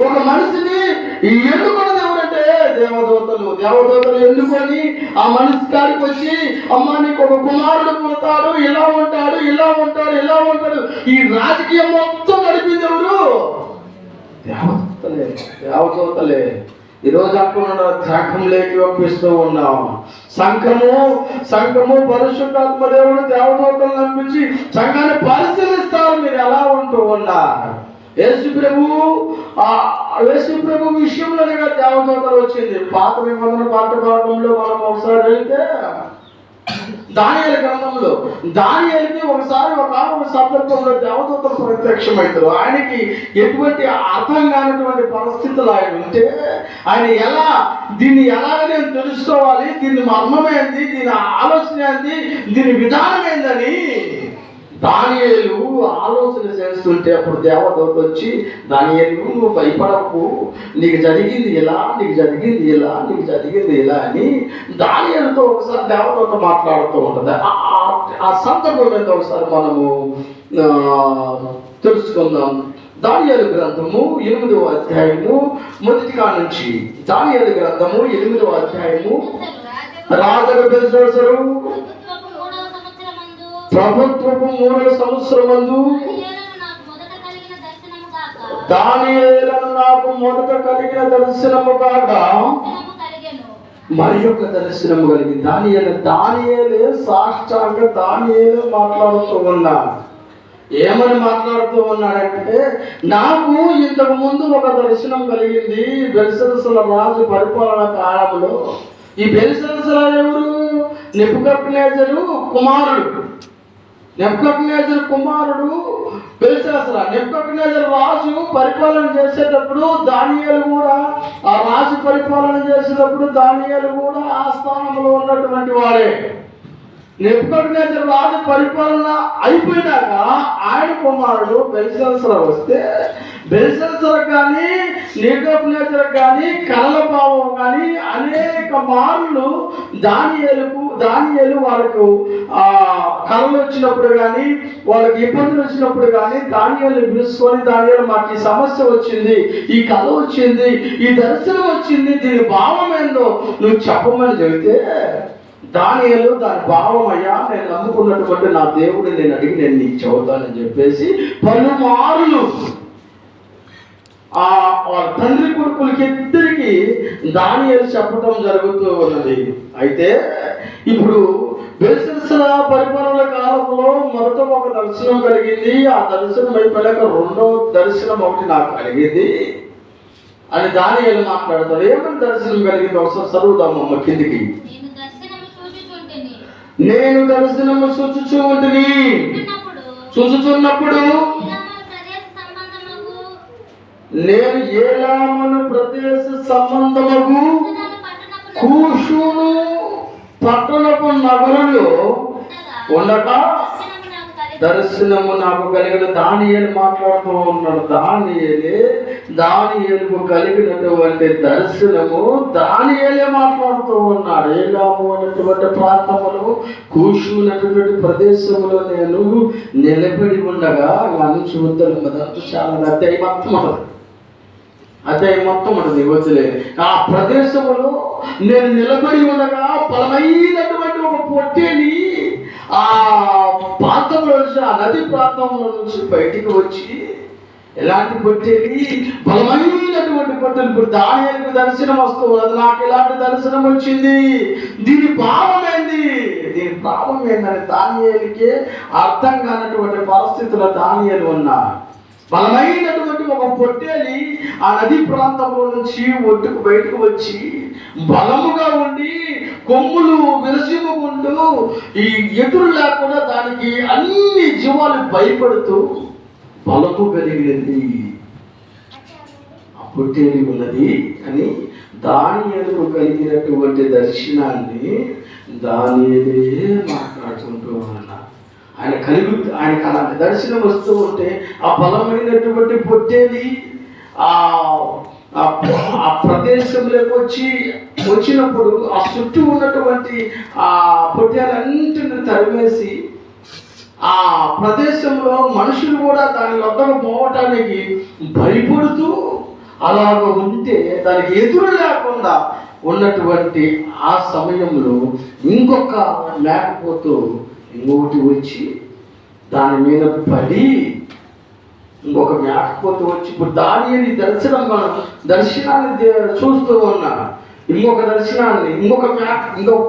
ఒక మనిషిని ఎన్నుకున్నది ఎవరంటే దేవదూతలు. దేవదూతలు ఎన్నుకొని ఆ మనిషి కాడికి వచ్చి, అమ్మ నీకు ఒక కుమారుడు పుడతాడు, ఇలా ఉంటాడు, ఇలా ఉంటాడు, ఇలా ఉంటాడు. ఈ రాజకీయం మొత్తం నడిపింది ఎవరు? దేవదూతలే. దేవదూతలే. ఈరోజు అంటున్నాడు త్యాగంలోకి ఒప్పిస్తూ ఉన్నాం. సంఘము పరిశుద్ధాత్మ దేవుడు దేవదూతలు నమ్మించి సంఘాన్ని పరిశీలిస్తారు. మీరు ఎలా ఉంటూ ఉన్నారు? యేసు ప్రభు విషయంలోనే దేవదూతలు వచ్చింది. పాత నిబంధన పాఠ భాగంలో మనం ఒకసారి వెళ్తే దానియేలు గ్రంథంలో దానియేలుకి ఒకసారి ఒక సందర్భంలో దేవదూతలు ప్రత్యక్షమవుతారు. ఆయనకి ఎటువంటి అర్థం కానటువంటి పరిస్థితులు ఆయన ఉంటే ఆయన దీన్ని ఎలాగ నేను తెలుసుకోవాలి, దీని మర్మమేంది, దీని ఆలోచన ఏంది, దీని విధానం ఏందని దానియేలు ఆలోచన చేస్తుంటే అప్పుడు దేవదూత వచ్చి, దానియేలు నువ్వు భయపడకు, నీకు జరిగింది ఇలా, నీకు జరిగింది ఇలా, నీకు జరిగింది ఇలా అని దానియేలుతో ఒకసారి దేవదూత మాట్లాడుతూ ఉంటుంది. ఆ సందర్భం మీద ఒకసారి మనము తెలుసుకుందాం. దానియేలు గ్రంథము 8వ అధ్యాయము మొదటి కాడ నుంచి. దానియేలు గ్రంథము 8వ అధ్యాయము. రాజుగా బెల్షస్సరు ప్రభుత్వపు 3వ సంవత్సరమందు దానియేలును నాకు మొదట కలిగిన దర్శనము కాక మరి యొక్క దర్శనము కలిగింది. దానియేలే సాష్టాంగ దానియేలే మాట్లాడుతూ ఉన్నాడు. ఏమని మాట్లాడుతూ ఉన్నాడంటే, నాకు ఇంతకు ముందు ఒక దర్శనం కలిగింది బెల్షస్సరు రాజు పరిపాలన కాలంలో. ఈ బెల్షస్సరు ఎవరు? నెబుకద్నెజరు కుమారుడు. నెబుకద్నెజరు కుమారుడు బెల్షస్సరు. నెబుకద్నెజరు రాజు పరిపాలన చేసేటప్పుడు దానియేలు కూడా, ఆ రాజు పరిపాలన చేసేటప్పుడు దానియేలు కూడా ఆ స్థానంలో ఉన్నటువంటి వాడే. నెబుకద్నెజరు రాజు పరిపాలన అయిపోయినాక ఆయన కుమారుడు బెల్షస్సరు వస్తే బెల్షస్సరు కానీ నెబుకద్నెజరు కానీ కలల భావం కానీ అనేక మార్లు దానియేలు వాళ్ళకు కళలు వచ్చినప్పుడు కానీ, వాళ్ళకి ఇబ్బందులు వచ్చినప్పుడు కానీ దానియేలు పిలుచుకొని, దానియేలు మాకు ఈ సమస్య వచ్చింది, ఈ కళ వచ్చింది, ఈ దర్శనం వచ్చింది, దీని భావం ఏందో నువ్వు చెప్పమని చెబితే దానియేలు దాని భావం, అయ్యా నేను నమ్ముకున్నటువంటి నా దేవుడిని నేను అడిగి నేను నీకు చెబుతానని చెప్పేసి పలుమార్లు వాళ్ళ తండ్రి కొడుకులకి ఇద్దరికి దానియేలు చెప్పడం జరుగుతూ ఉన్నది. అయితే ఇప్పుడు బెల్షస్సరు పరిపాలన కాలంలో మొదట ఒక దర్శనం కలిగింది. ఆ దర్శనం అయిపోయాక 2వ దర్శనం ఒకటి నాకు కలిగింది అని దానియేలు మాట్లాడతాడు. ఏమని దర్శనం కలిగింది ఒకసారి చదువుదామమ్మ కిందికి. నేను దర్శనము చూచుచున్నప్పుడు నేను ఏలామును ప్రదేశ సంబంధముకు కూషును పట్టణపు నగరులో ఉండగా దర్శనము నాకు కలిగిన. దానియేలు మాట్లాడుతూ ఉన్నాడు. దానియేలుకు కలిగినటువంటి దర్శనము దానియేలే మాట్లాడుతూ ఉన్నాడు. ఏలాము అనేటువంటి ప్రాంతములు, కూషు అనేటువంటి ప్రదేశంలో నేను నిలబడి ఉండగా నుంచి ఉత్తరం అదంతా చాలా అధ్యాయం మొత్తం ఉంటుంది వద్దులే. ఆ ప్రదేశంలో నేను నిలబడి ఉండగా బలమైనటువంటి ఒక పొట్టేని ఆ ప్రాంతంలో నుంచి, ఆ నది ప్రాంతంలో నుంచి బయటికి వచ్చి, ఎలాంటి పొట్టేది? బలమైనటువంటి పొట్టేలు. ఇప్పుడు దానియేలుకు దర్శనం వస్తూ ఉన్నది. నాకు ఇలాంటి దర్శనం వచ్చింది, దీని భావం ఏందని దానియేలుకే అర్థం కానటువంటి పరిస్థితుల్లో దానియేలు ఉన్నా. బలమైనటువంటి ఒక పొట్టేలి ఆ నది ప్రాంతంలో నుంచి ఒడ్డుకు బయటకు వచ్చి బలముగా ఉండి కొమ్ములు విరసిమ్ముకుంటూ ఈ ఎదురు లేకుండా దానికి అన్ని జీవాలు భయపడుతూ బలము కలిగినది ఆ పొట్టేలి ఉన్నది అని దానియేలుకు కలిగినటువంటి దర్శనాన్ని దానియేలే మాట్లాడుకుంటూ ఉన్నారు. ఆయనకు అలాంటి దర్శనం వస్తూ ఉంటే ఆ బలమైనటువంటి పొట్టేలి ఆ ప్రదేశంలోకి వచ్చినప్పుడు ఆ చుట్టూ ఉన్నటువంటి ఆ పొట్టేలన్నింటిని తరిమేసి ఆ ప్రదేశంలో మనుషులు కూడా దాని వద్దకు పోవటానికి భయపడుతూ అలాగ ఉంటే దానికి ఎదురు లేకుండా ఉన్నటువంటి ఆ సమయంలో ఇంకొక మేకపోతు ఇంకొకటి వచ్చి దాని మీద పడి, ఇంకొక మేకపోతు వచ్చి, ఇప్పుడు దానియేలు దర్శనాన్ని చూస్తూ ఉన్నా, ఇంకొక దర్శనాన్ని ఇంకొక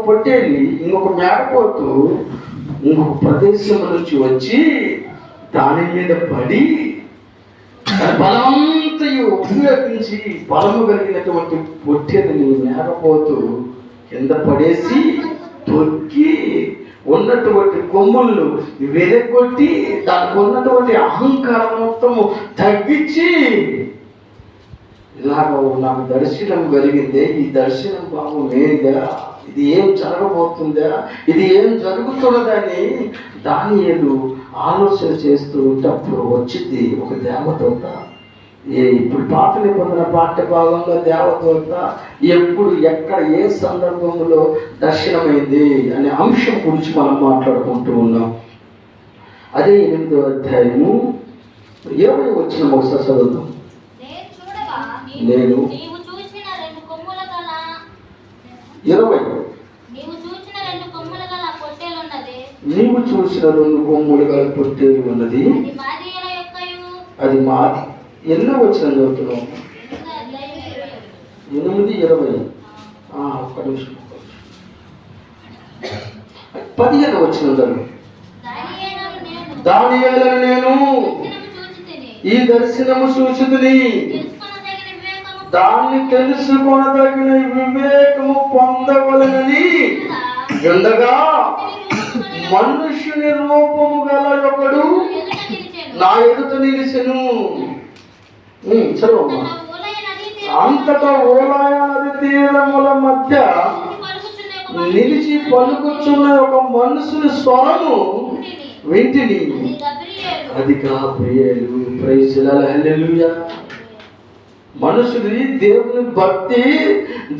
పొట్టేలి ఇంకొక మేకపోతు ఇంకొక ప్రదేశం నుంచి వచ్చి దాని మీద పడి బలవంతయు ఉపయోగించి బలము కలిగినటువంటి పొట్టేలిని మేకపోతు కింద పడేసి తొక్కి ఉన్నటువంటి కొమ్ములను వెనక్కొట్టి దానికి ఉన్నటువంటి అహంకారం మొత్తము తగ్గించి, ఇలాగ నాకు దర్శనం కలిగిందే, ఈ దర్శనం బాబు లేదా, ఇది ఏం జరగబోతుందా, ఇది ఏం జరుగుతున్నదని దానియేలు ఆలోచన చేస్తూ ఉంటప్పుడు వచ్చింది ఒక దేవదూత. ఇప్పుడు పాత నిబంధన పాఠ్య భాగంలో దేవదూత ఎప్పుడు ఎక్కడ ఏ సందర్భంలో దర్శనమైంది అనే అంశం గురించి మనం మాట్లాడుకుంటూ ఉన్నాం. అదే 8వ అధ్యాయము 20 వచ్చిన ఒకసారి చదువుతాం. నేను 20 నీవు చూసిన 2 కొమ్ములు గల పొట్టేలు ఉన్నది, అది మాది. ఎన్నో వచ్చిన చదువుతున్నాం? 8:20. ఒక్క నిమిషం. 15 వచ్చిన దానియేలును నేను ఈ దర్శనము చూచితిని, దాన్ని తెలుసుకొనదగిన వివేకము పొందవలెనని ఉండగా మనుష్యుని రూపము గల ఒకడు నా ఎదుట నిలిచెను. చదువు. అంతటా ఊలాయ నది తీరముల మధ్య నిలిచి పలుకుచున్న ఒక మనుషుని స్వరము వింటిని, అది గాబ్రియేలు. Praise the lord. హల్లెలూయా. మనుషులు దేవుని భక్తి,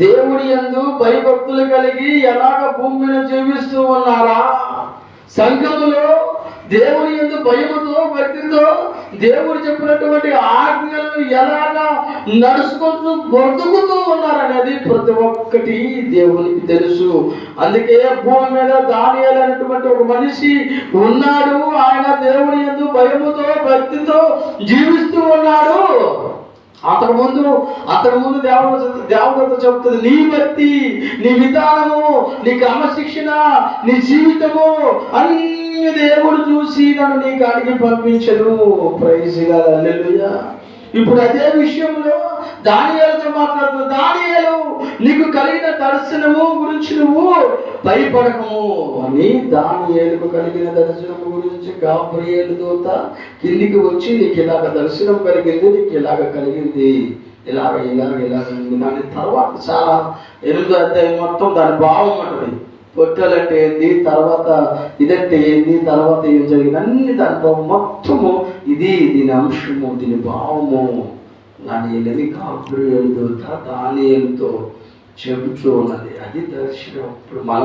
దేవుడి యందు భయభక్తులు కలిగి ఎలాగ భూమి మీద జీవిస్తూ ఉన్నారా, సంఘములో దేవుని యందు భయముతో భక్తితో దేవుడు చెప్పినటువంటి ఆజ్ఞలను ఎలాగా నడుచుకుంటూ బ్రతుకుతూ ఉన్నారనేది ప్రతి ఒక్కటి దేవునికి తెలుసు. అందుకే భూమి మీద దానియేలు అనేటువంటి ఒక మనిషి ఉన్నాడు. ఆయన దేవుని యందు భయముతో భక్తితో జీవిస్తూ ఉన్నాడు. అంతకుముందు దేవదూత చెప్తుంది, నీ భక్తి, నీ విధానము, నీ క్రమశిక్షణ, నీ జీవితము అన్ని దేవుడు చూసి నన్ను నీకు అడిగి పంపించను. Praise the lord. హల్లెలూయా. ఇప్పుడు అదే విషయంలో దానియేలుతో మాట్లాడుతున్నా, దానియేలు నీకు కలిగిన దర్శనము గురించి నువ్వు భయపడకము అని. దానియేలుకు కలిగిన దర్శనము గురించి గాబ్రియేలు దూత కిందికి వచ్చి, నీకు ఇలాగ దర్శనం కలిగింది, నీకు ఇలాగ కలిగింది, ఇలాగ దాని తర్వాత చాలా 8వ అధ్యాయం మొత్తం దాని భావం అంటుంది. పొట్టెలంటే ఏంది, తర్వాత ఇదంటే ఏంది, తర్వాత ఏం జరిగింది, అన్ని దాని భావం మొత్తము ఇది, దీని అంశము, దీని భావము దానియేలు గాబ్రియేలు దూత దానియేలుతో చెబుతూ ఉన్నది. అది దర్శనం. ఇప్పుడు మనం